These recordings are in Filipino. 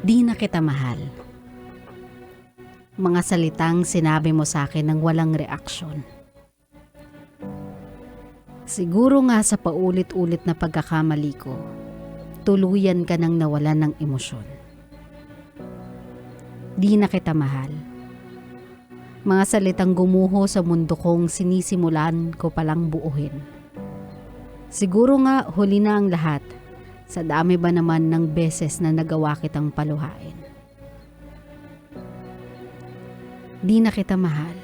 Di na kita mahal. Mga salitang sinabi mo sa akin nang walang reaksyon. Siguro nga sa paulit-ulit na pagkakamali ko, tuluyan ka nang nawalan ng emosyon. Di na kita mahal. Mga salitang gumuho sa mundo kong sinisimulan ko palang buuhin. Siguro nga huli na ang lahat. Sa dami ba naman ng beses na nagawa kitang paluhain? Di na kita mahal.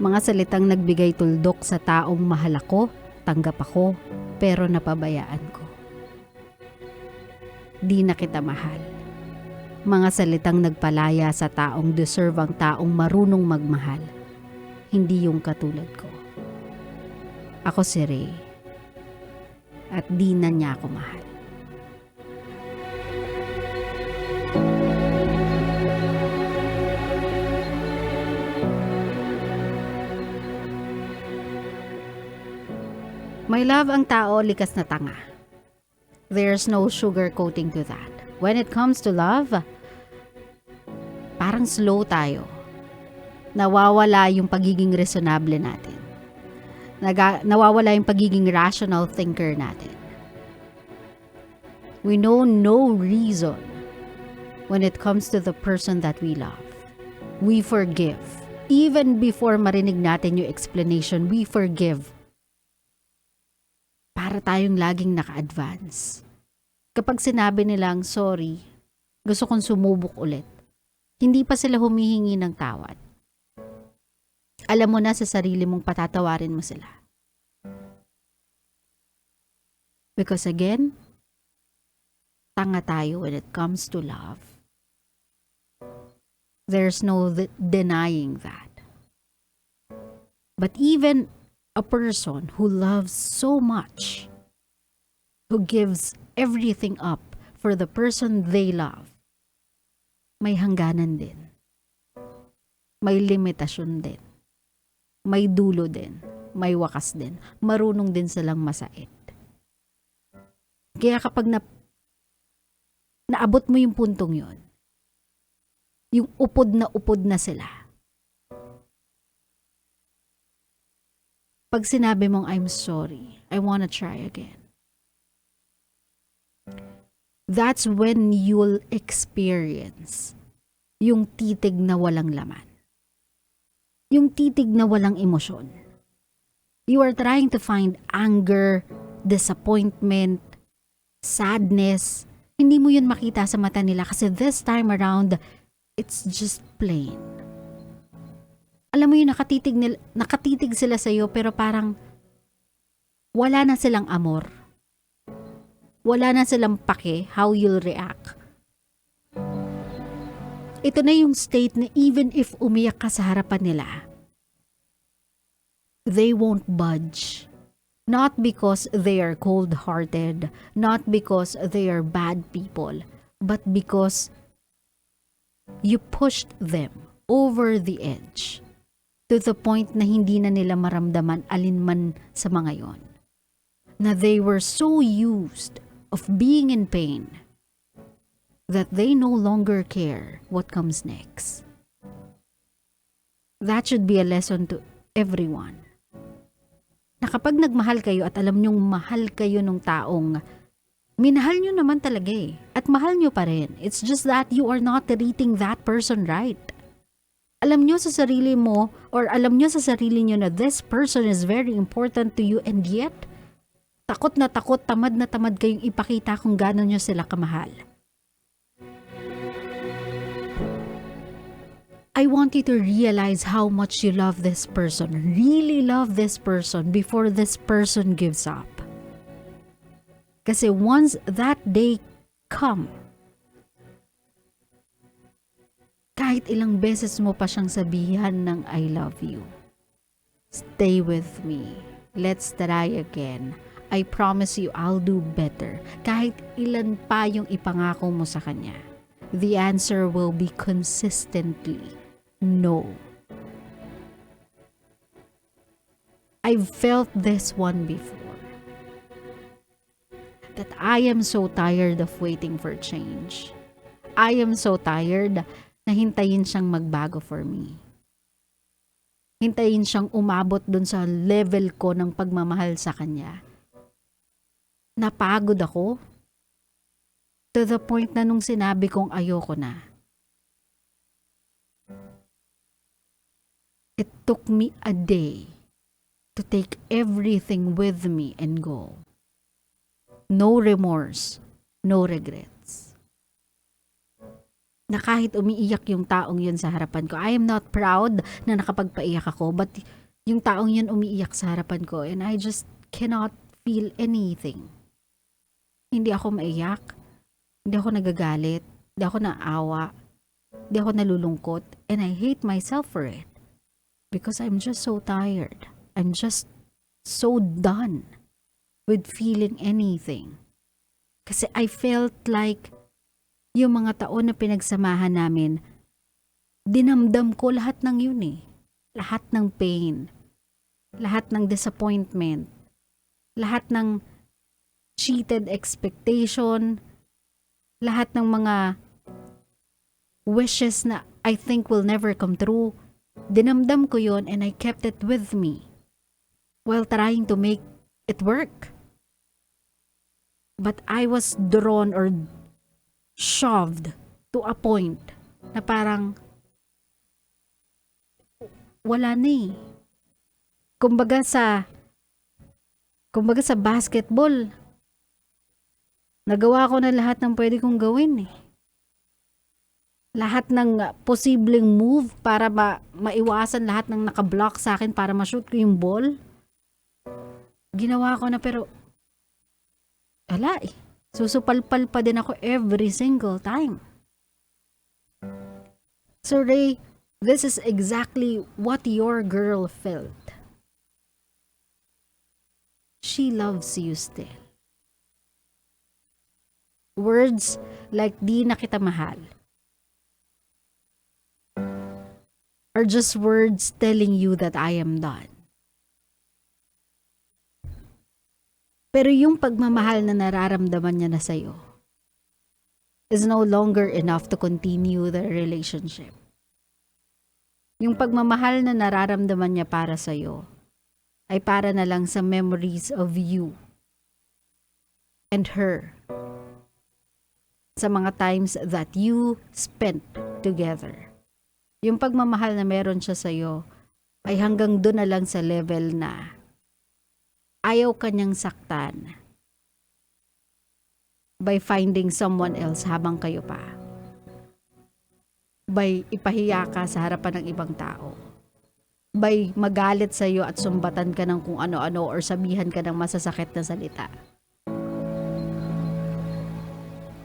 Mga salitang nagbigay tuldok sa taong mahal ako, tanggap ako, pero napabayaan ko. Di na kita mahal. Mga salitang nagpalaya sa taong deserve ang taong marunong magmahal. Hindi yung katulad ko. Ako si Ray. At di na niya ako mahal. My love, ang tao likas na tanga. There's no sugarcoating to that. When it comes to love, parang slow tayo. Nawawala yung pagiging reasonable natin. Nawawala yung pagiging rational thinker natin. We know no reason when it comes to the person that we love. We forgive. Even before marinig natin yung explanation, we forgive. Para tayong laging naka-advance. Kapag sinabi nilang, sorry, gusto kong sumubok ulit, hindi pa sila humihingi ng tawad. Alam mo na sa sarili mong patatawarin mo sila. Because again, tanga tayo when it comes to love. There's no denying that. But even a person who loves so much, who gives everything up for the person they love, may hangganan din. May limitasyon din. May dulo din. May wakas din. Marunong din silang masait. Kaya kapag naabot mo yung puntong yon, yung upod na sila, pag sinabi mong, I'm sorry, I wanna try again, that's when you'll experience yung titig na walang laman. Yung titig na walang emosyon. You are trying to find anger, disappointment, sadness. Hindi mo yun makita sa mata nila kasi this time around, it's just plain. Alam mo yun, nakatitig sila sa'yo pero parang wala na silang amor. Wala na silang pake how you'll react. Ito na yung state na even if umiyak ka sa harapan nila, they won't budge. Not because they are cold-hearted, not because they are bad people, but because you pushed them over the edge to the point na hindi na nila maramdaman alinman sa mga yon. Na they were so used of being in pain that they no longer care what comes next. That should be a lesson to everyone. Na kapag nagmahal kayo at alam nyong mahal kayo nung taong minahal nyo naman talaga at mahal nyo pa rin. It's just that you are not treating that person right. Alam nyo sa sarili mo or alam nyo sa sarili nyo na this person is very important to you and yet takot na takot, tamad na tamad kayong ipakita kung gano'n nyo sila kamahal. I want you to realize how much you love this person, really love this person before this person gives up. Kasi once that day come, kahit ilang beses mo pa siyang sabihan ng I love you, stay with me, let's try again, I promise you I'll do better. Kahit ilan pa yung ipangako mo sa kanya, the answer will be consistently no. I've felt this one before. That I am so tired of waiting for change. I am so tired na hintayin siyang magbago for me. Hintayin siyang umabot dun sa level ko ng pagmamahal sa kanya. Napagod ako. To the point na nung sinabi kong ayoko na. It took me a day to take everything with me and go. No remorse, no regrets. Na kahit umiiyak yung taong yun sa harapan ko, I am not proud na nakapagpaiyak ako, but yung taong yun umiiyak sa harapan ko and I just cannot feel anything. Hindi ako maiyak, hindi ako nagagalit, hindi ako naawa, hindi ako nalulungkot, and I hate myself for it. Because I'm just so tired. I'm just so done with feeling anything. Kasi I felt like yung mga taon na pinagsamahan namin, dinamdam ko lahat ng yun eh. Lahat ng pain, lahat ng disappointment, lahat ng cheated expectation, lahat ng mga wishes na I think will never come true. Dinamdam ko yun and I kept it with me while trying to make it work. But I was drawn or shoved to a point na parang wala na eh. Kumbaga sa basketball, nagawa ko na lahat ng pwede kong gawin eh. Lahat ng posibleng move para maiwasan lahat ng nakablock sa akin para ma-shoot ko yung ball. Ginawa ko na pero wala eh. Susupalpal pa din ako every single time. So Ray, this is exactly what your girl felt. She loves you still. Words like di na kita mahal are just words telling you that I am done. Pero yung pagmamahal na nararamdaman niya na sa'yo is no longer enough to continue the relationship. Yung pagmamahal na nararamdaman niya para sa'yo ay para na lang sa memories of you and her sa mga times that you spent together. Yung pagmamahal na meron siya sa'yo ay hanggang doon na lang sa level na ayaw kanyang saktan by finding someone else habang kayo pa. By ipahiya ka sa harapan ng ibang tao. By magalit sa'yo at sumbatan ka ng kung ano-ano or sabihan ka ng masasakit na salita.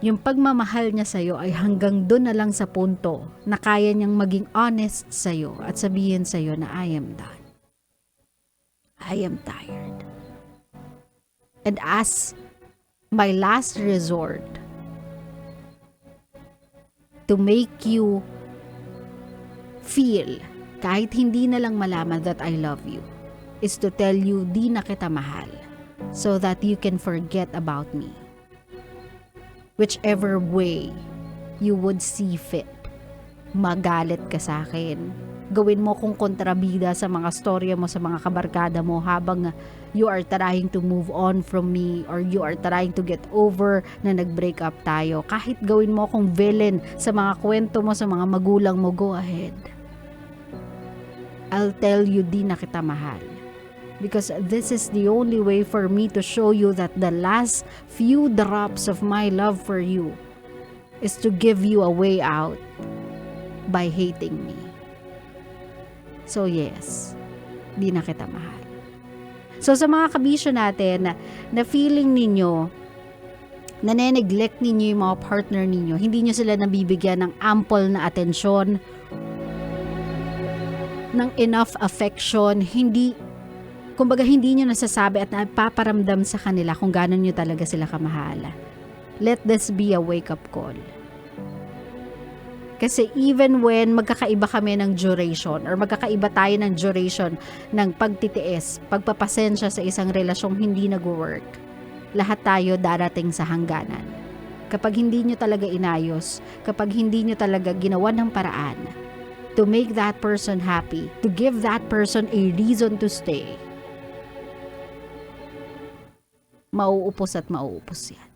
Yung pagmamahal niya sa'yo ay hanggang doon na lang sa punto na kaya niyang maging honest sa'yo at sabihin sa'yo na I am done. I am tired. And as my last resort to make you feel, kahit hindi na lang malaman that I love you, is to tell you di na kita mahal so that you can forget about me. Whichever way you would see fit. Magalit ka sa akin. Gawin mo kung kontrabida sa mga storya mo sa mga kabarkada mo habang you are trying to move on from me or you are trying to get over na nag-break up tayo. Kahit gawin mo kung villain sa mga kwento mo sa mga magulang mo, go ahead. I'll tell you di na kita mahal. Because this is the only way for me to show you that the last few drops of my love for you is to give you a way out by hating me. So yes, di na kita mahal. So sa mga kabisyo natin na feeling ninyo, nane-neglect ninyo yung mga partner ninyo, hindi nyo sila nabibigyan ng ample na atensyon, ng enough affection, kumbaga hindi nyo nasasabi at napaparamdam sa kanila kung gano'n nyo talaga sila kamahal. Let this be a wake-up call. Kasi even when magkakaiba kami ng duration or magkakaiba tayo ng duration ng pagtitiis, pagpapasensya sa isang relasyong hindi nag-work, lahat tayo darating sa hangganan. kapag hindi nyo talaga inayos, kapag hindi nyo talaga ginawa ng paraan to make that person happy, to give that person a reason to stay, mauupos at mauupos yan.